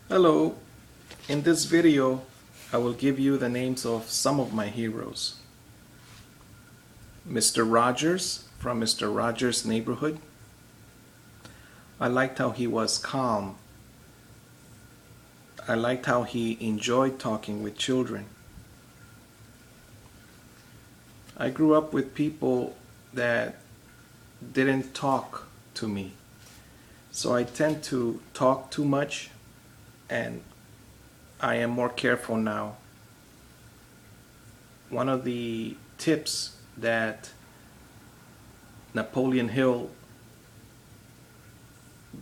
Hello, in this video I will give you the names of some of my heroes. Mr. Rogers from Mr. Rogers' Neighborhood. I liked how he was calm. I liked how he enjoyed talking with children. I grew up with people that didn't talk to me, so I tend to talk too much, and I am more careful now. One of the tips that Napoleon Hill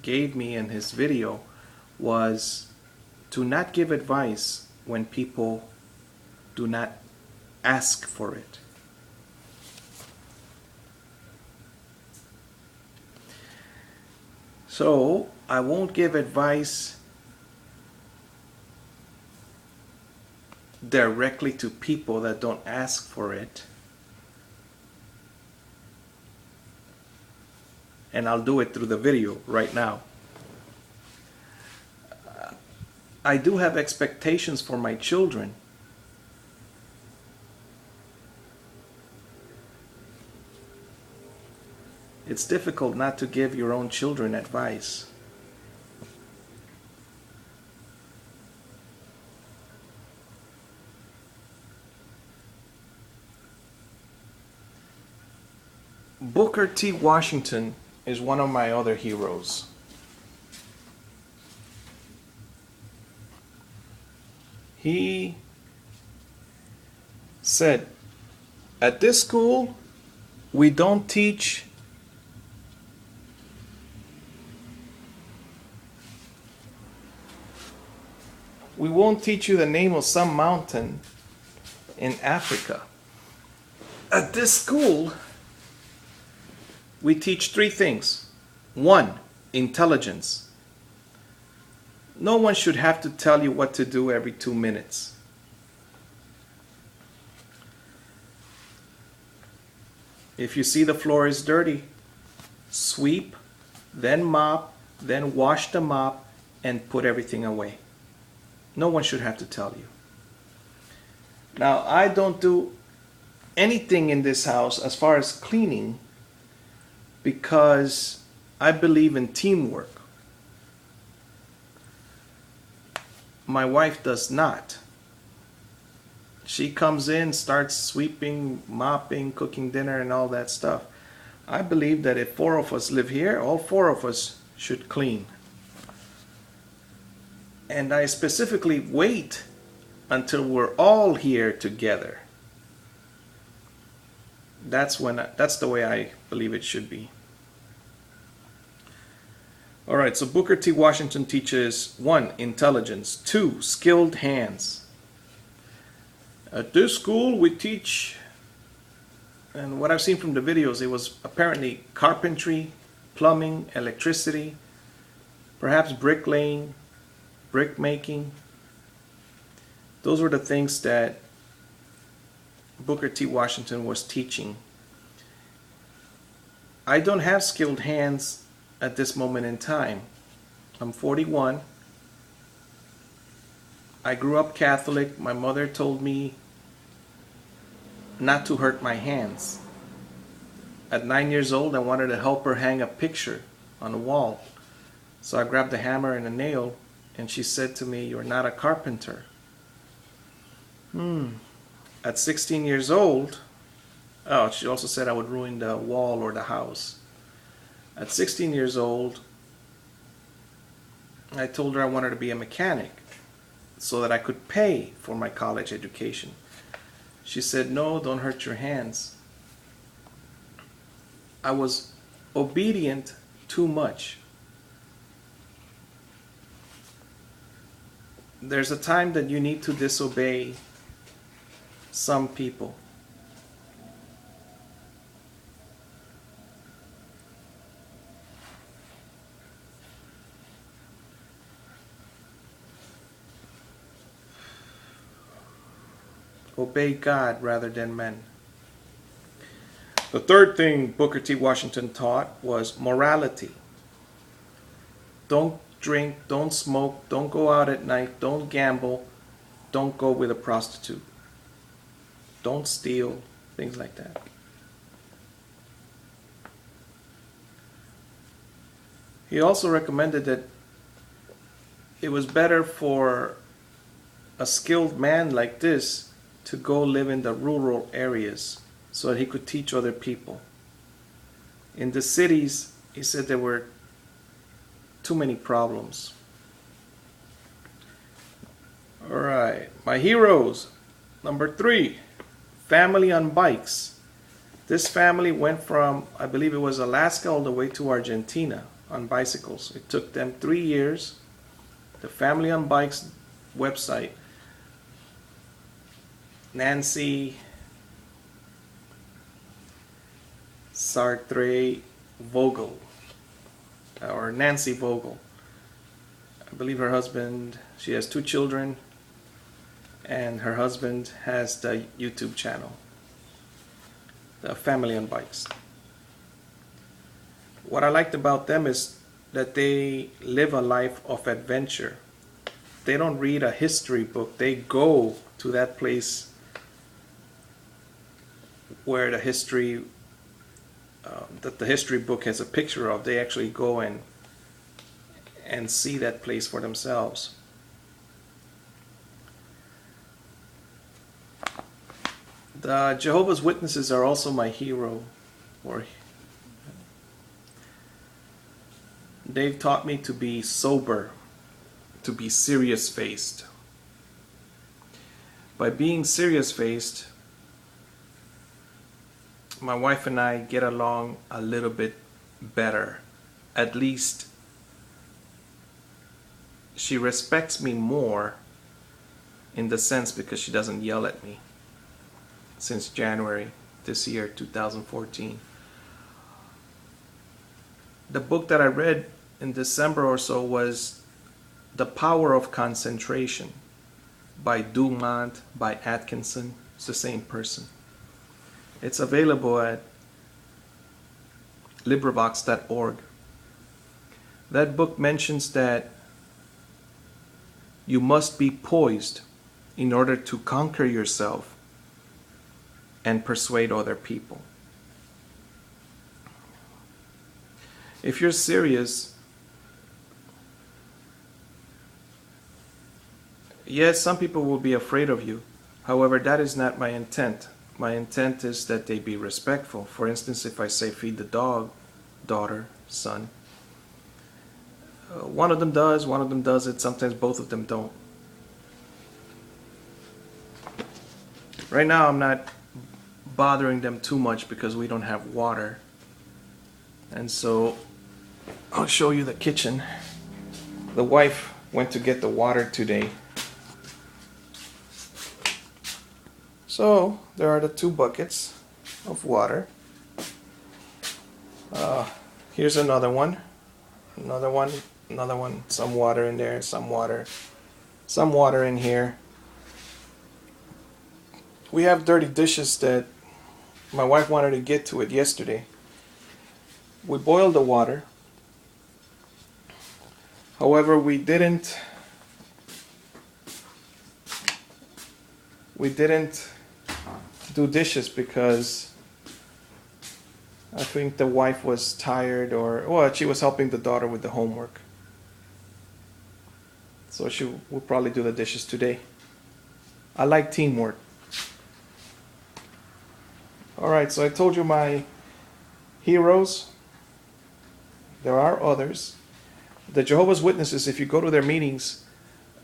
gave me in his video was to not give advice when people do not ask for it. So I won't give advice directly to people that don't ask for it. And I'll do it through the video right now. I do have expectations for my children. It's difficult not to give your own children advice. Booker T. Washington is one of my other heroes. He said, "At this school, we don't teach we won't teach you the name of some mountain in Africa. At this school, we teach three things. One, intelligence. No one should have to tell you what to do every 2 minutes. If you see the floor is dirty, sweep, then mop, then wash the mop, and put everything away. No one should have to tell you." Now, I don't do anything in this house as far as cleaning because I believe in teamwork. My wife does not. She comes in, starts sweeping, mopping, cooking dinner, and all that stuff. I believe that if 4 of us live here, all 4 of us should clean. And I specifically wait until we're all here together. That's the way I believe it should be. All right, so Booker T. Washington teaches 1, intelligence, 2, skilled hands. At this school we teach, and what I've seen from the videos, it was apparently carpentry, plumbing, electricity, perhaps bricklaying, brick making. Those were the things that Booker T. Washington was teaching. I don't have skilled hands at this moment in time. I'm 41. I grew up Catholic. My mother told me not to hurt my hands. At 9 years old, I wanted to help her hang a picture on the wall. So I grabbed a hammer and a nail, and she said to me, "You're not a carpenter." At 16 years old, she also said I would ruin the wall or the house. At 16 years old, I told her I wanted to be a mechanic so that I could pay for my college education. She said, "No, don't hurt your hands." I was obedient too much. There's a time that you need to disobey some people. Obey God rather than men. The third thing Booker T. Washington taught was morality. Don't drink, don't smoke, don't go out at night, don't gamble, don't go with a prostitute, don't steal, things like that. He also recommended that it was better for a skilled man like this to go live in the rural areas so that he could teach other people. In the cities, he said there were too many problems. All right, my heroes. Number 3, family on bikes. This family went from, I believe it was Alaska, all the way to Argentina on bicycles. It took them 3 years. The Family on Bikes website, Nancy Sartre Vogel, or Nancy Vogel. I believe her husband, she has 2 children, and her husband has the YouTube channel, the Family on Bikes. What I liked about them is that they live a life of adventure. They don't read a history book. They go to that place where the history that the history book has a picture of. They actually go and see that place for themselves. The Jehovah's Witnesses are also my hero. They've taught me to be sober, to be serious-faced. By being serious-faced, my wife and I get along a little bit better. At least she respects me more in the sense because she doesn't yell at me since January this year, 2014. The book that I read in December or so was The Power of Concentration by Dumont, by Atkinson. It's the same person. It's available at LibriVox.org. That book mentions that you must be poised in order to conquer yourself and persuade other people. If you're serious, yes, some people will be afraid of you. However, that is not my intent. My intent is that they be respectful. For instance, if I say feed the dog, daughter, son, one of them does, one of them doesn't. Sometimes both of them don't. Right now, I'm not bothering them too much because we don't have water. And so I'll show you the kitchen. The wife went to get the water today. So there are the 2 buckets of water. Here's another one, some water in there, some water in here. We have dirty dishes that my wife wanted to get to it yesterday. We boiled the water. However, we didn't do dishes because I think the wife was tired, or she was helping the daughter with the homework. So she will probably do the dishes today. I like teamwork. Alright, so I told you my heroes. There are others. The Jehovah's Witnesses, if you go to their meetings,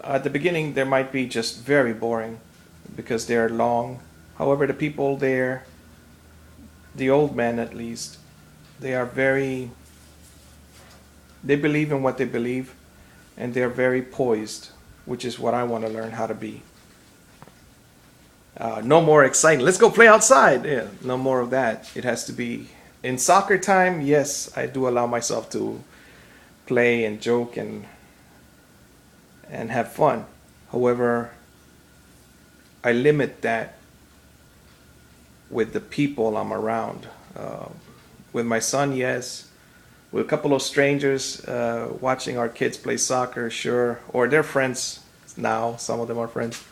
at the beginning they might be just very boring because they're long. However, the people there, the old men at least, they believe in what they believe, and they're very poised, which is what I want to learn how to be. No more exciting. Let's go play outside. Yeah, no more of that. It has to be in soccer time. Yes, I do allow myself to play and joke and have fun. However, I limit that with the people I'm around. With my son, yes. with a couple of strangers watching our kids play soccer, sure, or their friends now, some of them are friends.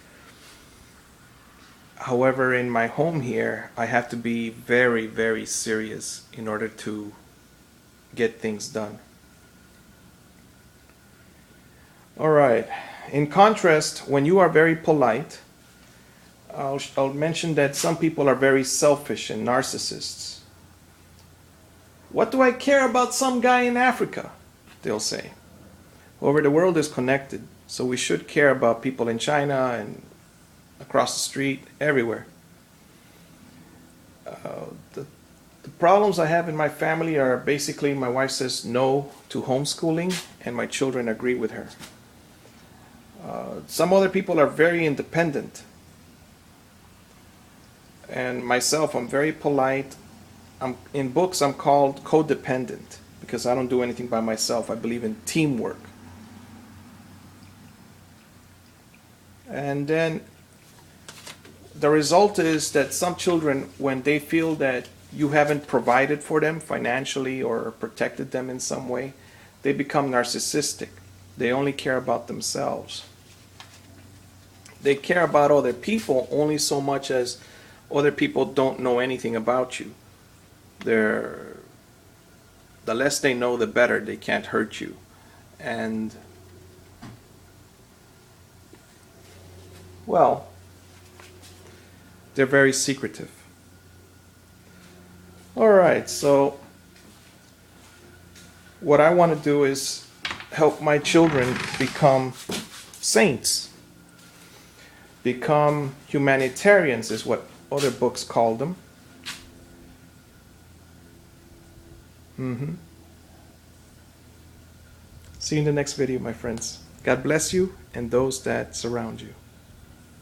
However, in my home here, I have to be very, very serious in order to get things done. All right. In contrast, when you are very polite, I'll mention that some people are very selfish and narcissists. What do I care about some guy in Africa? They'll say. However, the world is connected, so we should care about people in China and across the street, everywhere. The problems I have in my family are basically my wife says no to homeschooling, and my children agree with her. Some other people are very independent. And myself, I'm very polite. In books, I'm called codependent because I don't do anything by myself. I believe in teamwork. And then the result is that some children, when they feel that you haven't provided for them financially or protected them in some way, they become narcissistic. They only care about themselves. They care about other people only so much as other people don't know anything about you. The less they know, the better. They can't hurt you. And, well, they're very secretive. All right, so what I want to do is help my children become saints. Become humanitarians is what other books call them. See you in the next video, my friends. God bless you and those that surround you.